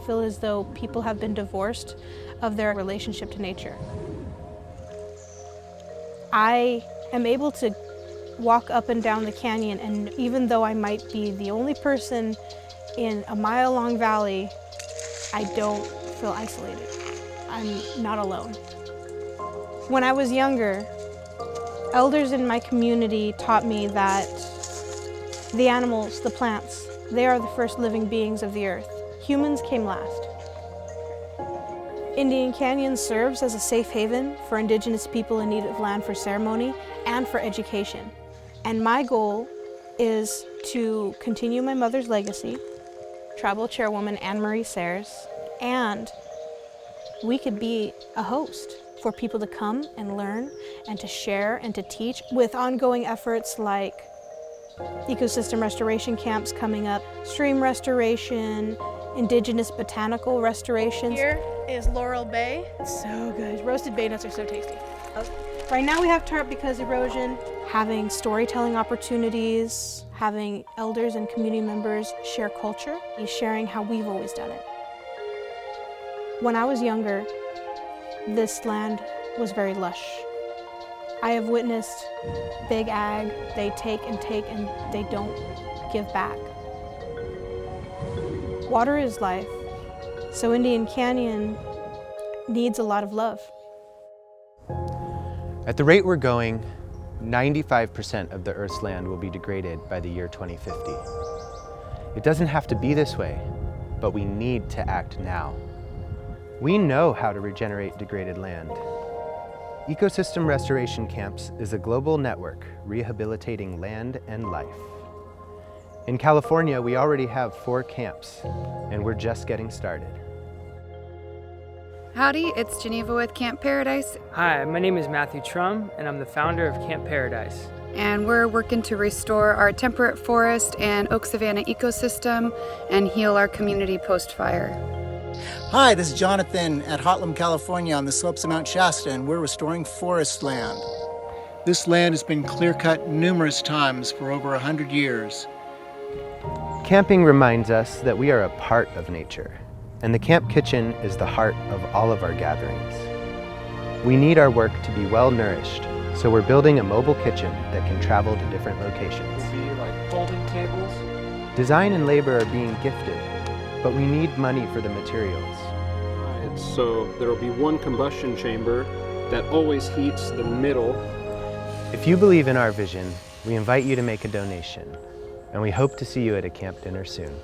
feel as though people have been divorced of their relationship to nature. I am able to walk up and down the canyon, and even though I might be the only person in a mile-long valley, I don't feel isolated. I'm not alone. When I was younger, elders in my community taught me that the animals, the plants, they are the first living beings of the earth. Humans came last. Indian Canyon serves as a safe haven for Indigenous people in need of land for ceremony and for education. And my goal is to continue my mother's legacy, tribal chairwoman Kanyon Sayers, and we could be a host for people to come and learn and to share and to teach, with ongoing efforts like ecosystem restoration camps coming up, stream restoration, Indigenous botanical restorations. Here is Laurel Bay. It's so good. Roasted bay nuts are so tasty. Right now we have tarp because erosion. Having storytelling opportunities, having elders and community members share culture, sharing how we've always done it. When I was younger, this land was very lush. I have witnessed big ag, they take and they don't give back. Water is life, so Indian Canyon needs a lot of love. At the rate we're going, 95% of the Earth's land will be degraded by the year 2050. It doesn't have to be this way, but we need to act now. We know how to regenerate degraded land. Ecosystem Restoration Camps is a global network rehabilitating land and life. In California, we already have 4 camps, and we're just getting started. Howdy, it's Geneva with Camp Paradise. Hi, my name is Matthew Trum, and I'm the founder of Camp Paradise. And we're working to restore our temperate forest and oak savanna ecosystem and heal our community post-fire. Hi, this is Jonathan at Hotlam, California on the slopes of Mount Shasta, and we're restoring forest land. This land has been clear-cut numerous times for over 100 years. Camping reminds us that we are a part of nature, and the camp kitchen is the heart of all of our gatherings. We need our work to be well nourished, so we're building a mobile kitchen that can travel to different locations. It'll be like folding tables. Design and labor are being gifted, but we need money for the materials. So there will be one combustion chamber that always heats the middle. If you believe in our vision, we invite you to make a donation, and we hope to see you at a camp dinner soon.